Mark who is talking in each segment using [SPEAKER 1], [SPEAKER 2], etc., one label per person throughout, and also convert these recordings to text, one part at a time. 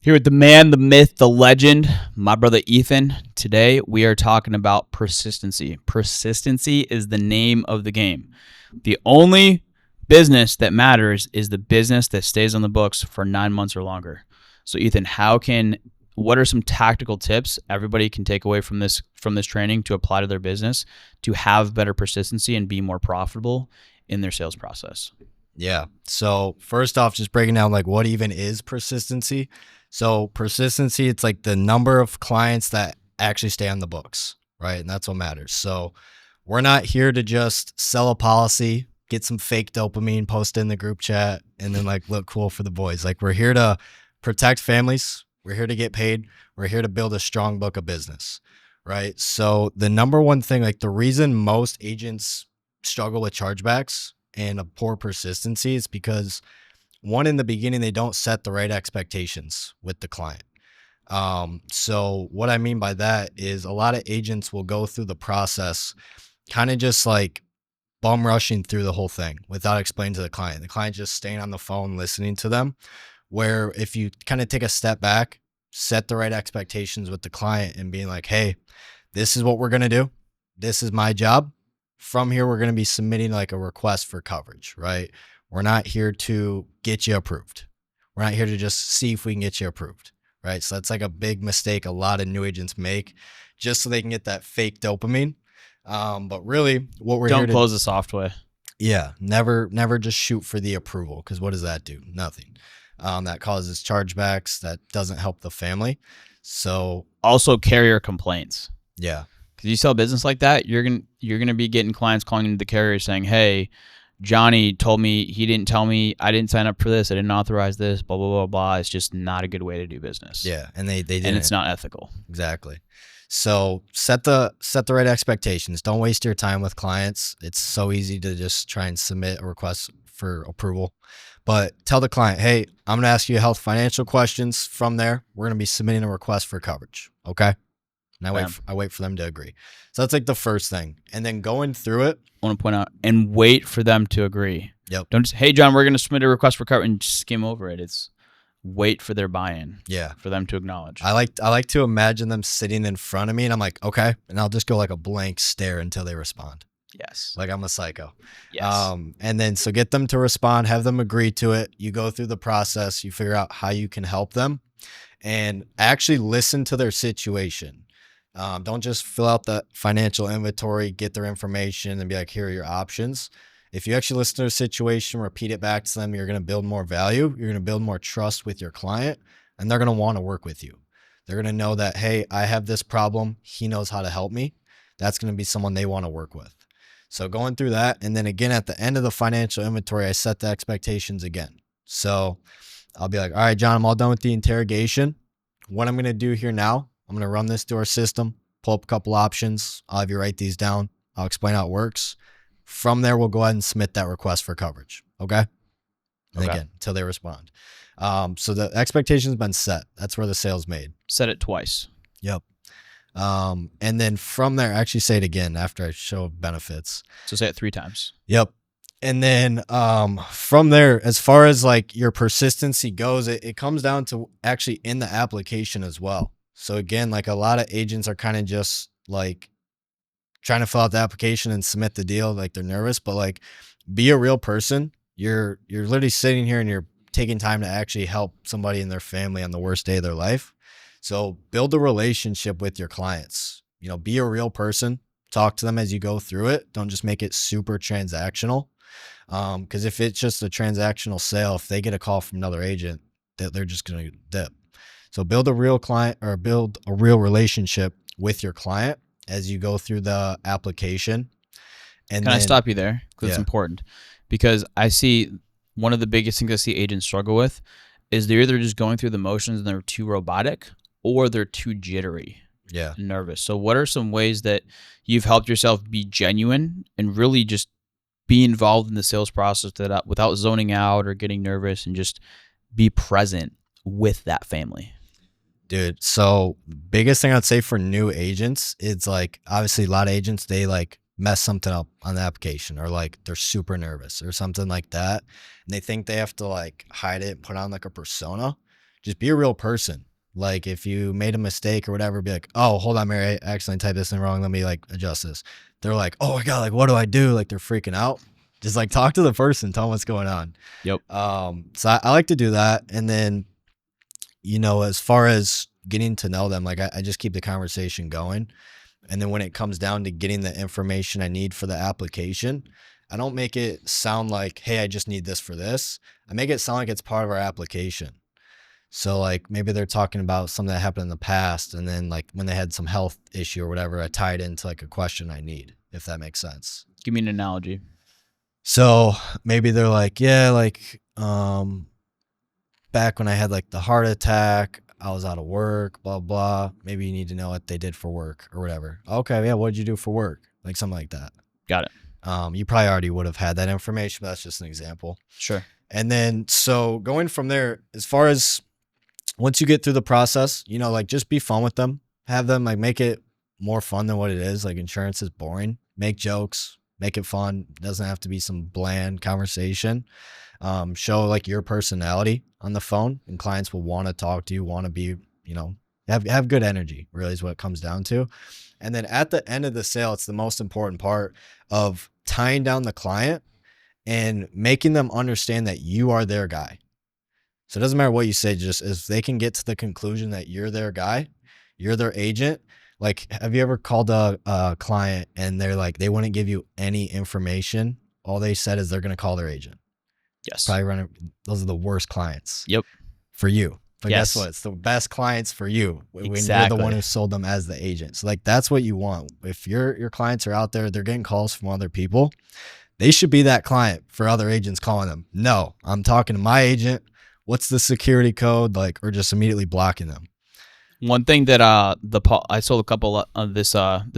[SPEAKER 1] Here with the man, the myth, the legend, my brother Ethan. Today we are talking about persistency. Persistency is the name of the game. The only business that matters is the business that stays on the books for 9 months or longer. So Ethan, what are some tactical tips everybody can take away from this training to apply to their business to have better persistency and be more profitable in their sales process?
[SPEAKER 2] Yeah. So first off, just breaking down like what even is persistency. So persistency, it's like the number of clients that actually stay on the books, right? And that's what matters. So we're not here to just sell a policy, get some fake dopamine, post in the group chat, and then like look cool for the boys. Like we're here to protect families. We're here to get paid. We're here to build a strong book of business, right? So the number one thing, like the reason most agents struggle with chargebacks and a poor persistency is because one, in the beginning, they don't set the right expectations with the client. So what I mean by that is a lot of agents will go through the process kind of just like bum rushing through the whole thing without explaining to the client just staying on the phone, listening to them, where if you kind of take a step back, set the right expectations with the client and being like, hey, this is what we're going to do. This is my job. From here, we're going to be submitting like a request for coverage, right? We're not here to get you approved. We're not here to just see if we can get you approved, right? So that's like a big mistake a lot of new agents make just so they can get that fake dopamine. But really what we're here to...
[SPEAKER 1] Don't close the software.
[SPEAKER 2] Yeah, never just shoot for the approval, because what does that do? Nothing. That causes chargebacks. That doesn't help the family. So
[SPEAKER 1] also carrier complaints.
[SPEAKER 2] Yeah.
[SPEAKER 1] Because you sell business like that, you're gonna be getting clients calling into the carrier saying, hey, Johnny told me, he didn't tell me, I didn't sign up for this, I didn't authorize this, blah, blah, blah, blah. It's just not a good way to do business.
[SPEAKER 2] Yeah, and they didn't.
[SPEAKER 1] And it's not ethical.
[SPEAKER 2] Exactly. So set the right expectations. Don't waste your time with clients. It's so easy to just try and submit a request for approval. But tell the client, hey, I'm going to ask you health financial questions. From there, we're going to be submitting a request for coverage. Okay? And I wait for them to agree. So that's like the first thing. And then going through it,
[SPEAKER 1] I want to point out, and wait for them to agree.
[SPEAKER 2] Yep.
[SPEAKER 1] Don't just, hey, John, we're going to submit a request for coverage and skim over it. It's wait for their buy-in.
[SPEAKER 2] Yeah.
[SPEAKER 1] For them to acknowledge.
[SPEAKER 2] I like to imagine them sitting in front of me and I'm like, okay. And I'll just go like a blank stare until they respond.
[SPEAKER 1] Yes.
[SPEAKER 2] Like I'm a psycho.
[SPEAKER 1] Yes.
[SPEAKER 2] And then so get them to respond, have them agree to it. You go through the process, you figure out how you can help them and actually listen to their situation. Don't just fill out the financial inventory, get their information and be like, here are your options. If you actually listen to their situation, repeat it back to them, you're going to build more value. You're going to build more trust with your client and they're going to want to work with you. They're going to know that, hey, I have this problem. He knows how to help me. That's going to be someone they want to work with. So going through that. And then again, at the end of the financial inventory, I set the expectations again. So I'll be like, all right, John, I'm all done with the interrogation. What I'm going to do here now, I'm going to run this through our system, pull up a couple options. I'll have you write these down. I'll explain how it works. From there, we'll go ahead and submit that request for coverage. Okay? And again, until they respond. So the expectation's been set. That's where the sale's made.
[SPEAKER 1] Set it twice.
[SPEAKER 2] Yep. And then from there, actually say it again after I show benefits.
[SPEAKER 1] So say it 3 times.
[SPEAKER 2] Yep. And then from there, as far as like your persistency goes, it comes down to actually in the application as well. So again, like a lot of agents are kind of just like trying to fill out the application and submit the deal. Like they're nervous, but like be a real person. You're literally sitting here and you're taking time to actually help somebody in their family on the worst day of their life. So build a relationship with your clients, be a real person, talk to them as you go through it. Don't just make it super transactional. Cause if it's just a transactional sale, if they get a call from another agent, they're just going to dip. So build a real client or build a real relationship with your client as you go through the application. And
[SPEAKER 1] Can I stop you there? Because it's important. Because I see one of the biggest things I see agents struggle with is they're either just going through the motions and they're too robotic or they're too jittery.
[SPEAKER 2] Yeah.
[SPEAKER 1] Nervous. So what are some ways that you've helped yourself be genuine and really just be involved in the sales process without zoning out or getting nervous and just be present with that family?
[SPEAKER 2] Dude, so biggest thing I'd say for new agents is like, obviously a lot of agents, they like mess something up on the application or like they're super nervous or something like that. And they think they have to like hide it and put on like a persona. just be a real person. Like if you made a mistake or whatever, be like, oh, hold on, Mary, I accidentally typed this in wrong. Let me like adjust this. They're like, oh my God, like what do I do? Like they're freaking out. Just like talk to the person, tell them what's going on.
[SPEAKER 1] Yep.
[SPEAKER 2] So I like to do that. And then, as far as getting to know them, like I just keep the conversation going. And then when it comes down to getting the information I need for the application, I don't make it sound like, hey, I just need this for this. I make it sound like it's part of our application. So like maybe they're talking about something that happened in the past, and then like when they had some health issue or whatever, I tie it into like a question I need, if that makes sense.
[SPEAKER 1] Give me an analogy.
[SPEAKER 2] So maybe they're like, yeah, like back when I had like the heart attack, I was out of work, blah, blah. Maybe you need to know what they did for work or whatever. Okay, yeah, what did you do for work? Like something like that.
[SPEAKER 1] Got it.
[SPEAKER 2] You probably already would have had that information, but that's just an example.
[SPEAKER 1] Sure.
[SPEAKER 2] And then so going from there, as far as once you get through the process, like just be fun with them. Have them like make it more fun than what it is. Like insurance is boring. Make jokes, make it fun. It doesn't have to be some bland conversation. Show like your personality on the phone, and clients will want to talk to you, want to be, have good energy, really is what it comes down to. And then at the end of the sale, it's the most important part of tying down the client and making them understand that you are their guy. So it doesn't matter what you say, just if they can get to the conclusion that you're their guy, you're their agent. Like, have you ever called a client and they're like, they wouldn't give you any information? All they said is they're going to call their agent.
[SPEAKER 1] Yes.
[SPEAKER 2] Probably those are the worst clients.
[SPEAKER 1] Yep.
[SPEAKER 2] For you. But
[SPEAKER 1] yes.
[SPEAKER 2] Guess what? It's the best clients for you when
[SPEAKER 1] exactly.
[SPEAKER 2] you're the one who sold them as the agent. So like, that's what you want. If your clients are out there, they're getting calls from other people, they should be that client for other agents calling them. No, I'm talking to my agent. What's the security code? Like, or just immediately blocking them.
[SPEAKER 1] One thing that I sold a couple of this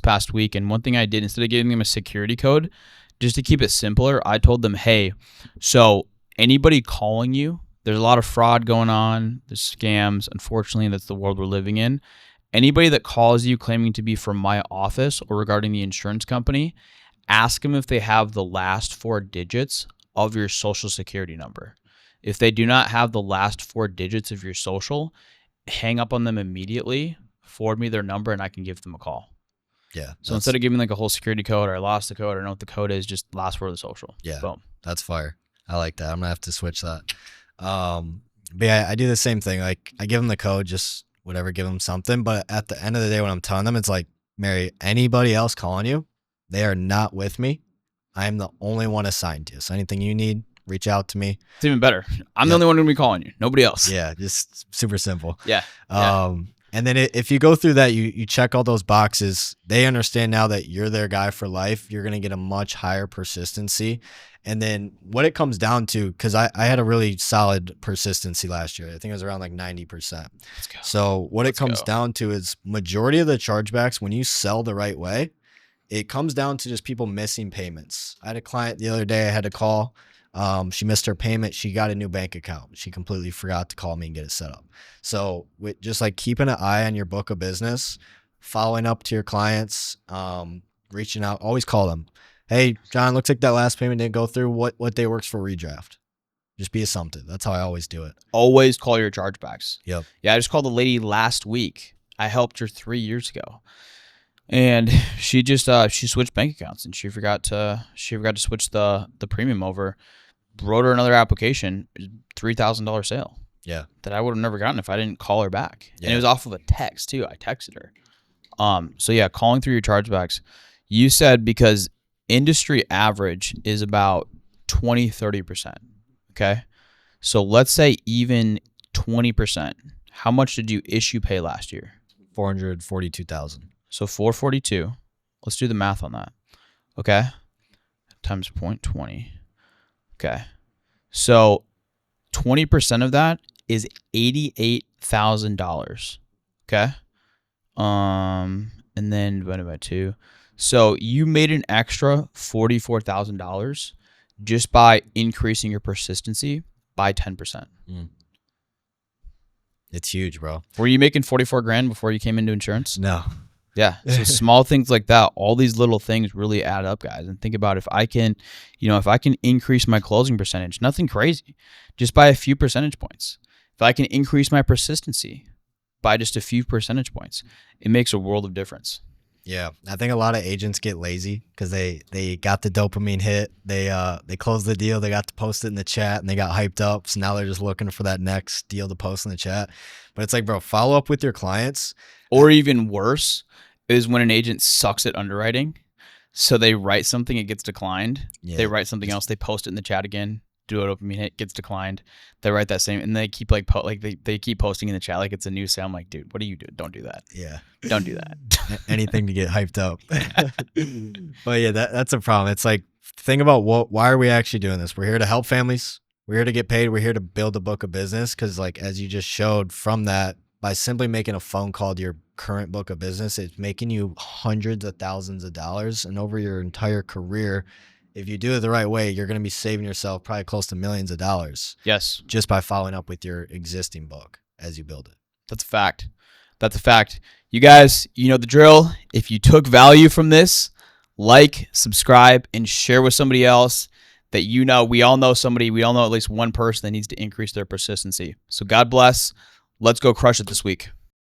[SPEAKER 1] past week, and one thing I did, instead of giving them a security code, just to keep it simpler, I told them, hey, so anybody calling you, there's a lot of fraud going on, there's scams. Unfortunately, that's the world we're living in. Anybody that calls you claiming to be from my office or regarding the insurance company, ask them if they have the last 4 digits of your social security number. If they do not have the last 4 digits of your social, hang up on them immediately, forward me their number, and I can give them a call.
[SPEAKER 2] Yeah.
[SPEAKER 1] So instead of giving like a whole security code, or I lost the code, or I don't know what the code is, just last word of the social.
[SPEAKER 2] Yeah.
[SPEAKER 1] Boom.
[SPEAKER 2] That's fire. I like that. I'm going to have to switch that. But yeah, I do the same thing. Like I give them the code, just whatever, give them something. But at the end of the day, when I'm telling them, it's like, Mary, anybody else calling you, they are not with me. I'm the only one assigned to you. So anything you need, reach out to me.
[SPEAKER 1] It's even better. I'm the only one going to be calling you. Nobody else.
[SPEAKER 2] Yeah, just super simple.
[SPEAKER 1] Yeah.
[SPEAKER 2] And then if you go through that, you check all those boxes, they understand now that you're their guy for life. You're going to get a much higher persistency. And then what it comes down to, because I had a really solid persistency last year. I think it was around like 90%.
[SPEAKER 1] Let's go.
[SPEAKER 2] So what it comes down to is majority of the chargebacks, when you sell the right way, it comes down to just people missing payments. I had a client the other day I had to call. She missed her payment. She got a new bank account. She completely forgot to call me and get it set up. So with just like keeping an eye on your book of business, following up to your clients, reaching out, always call them. Hey, John, looks like that last payment didn't go through. What day works for redraft? Just be assumptive. That's how I always do it.
[SPEAKER 1] Always call your chargebacks.
[SPEAKER 2] Yep.
[SPEAKER 1] Yeah, I just called a lady last week. I helped her 3 years ago. And she just she switched bank accounts, and she forgot to switch the premium over. Wrote her another application, $3,000 sale.
[SPEAKER 2] Yeah,
[SPEAKER 1] that I would have never gotten if I didn't call her back.
[SPEAKER 2] Yeah.
[SPEAKER 1] And it was off of a text too. I texted her. So yeah, calling through your chargebacks. You said because industry average is about 20-30%. Okay, so let's say even 20%. How much did you issue pay last year?
[SPEAKER 2] $442,000.
[SPEAKER 1] So 442. Let's do the math on that. Okay. Times 0.20. Okay. So 20% of that is $88,000. Okay. And then divided by 2. So you made an extra $44,000 just by increasing your persistency by 10%.
[SPEAKER 2] It's huge, bro.
[SPEAKER 1] Were you making 44 grand before you came into insurance?
[SPEAKER 2] No.
[SPEAKER 1] Yeah. So small things like that, all these little things really add up, guys. And think about if I can increase my closing percentage, nothing crazy, just by a few percentage points. If I can increase my persistency by just a few percentage points, it makes a world of difference.
[SPEAKER 2] Yeah, I think a lot of agents get lazy because they got the dopamine hit. They closed the deal. They got to post it in the chat and they got hyped up. So now they're just looking for that next deal to post in the chat. But it's like, bro, follow up with your clients.
[SPEAKER 1] Or even worse is when an agent sucks at underwriting. So they write something, it gets declined.
[SPEAKER 2] Yeah.
[SPEAKER 1] They write something else, they post it in the chat again. Do a dopamine hit, gets declined. They write that same, and they keep like they keep posting in the chat like it's a new sale. I'm like, dude, what are you doing? Don't do that.
[SPEAKER 2] Yeah.
[SPEAKER 1] Don't do that.
[SPEAKER 2] Anything to get hyped up. But yeah, that's a problem. It's like, think about why are we actually doing this? We're here to help families. We're here to get paid. We're here to build a book of business. Cause like, as you just showed from that, by simply making a phone call to your current book of business, it's making you hundreds of thousands of dollars. And over your entire career, if you do it the right way, you're going to be saving yourself probably close to millions of dollars.
[SPEAKER 1] Yes.
[SPEAKER 2] Just by following up with your existing book as you build it.
[SPEAKER 1] That's a fact. That's a fact. You guys, you know the drill. If you took value from this, like, subscribe, and share with somebody else that you know. We all know somebody. We all know at least one person that needs to increase their persistency. So God bless. Let's go crush it this week.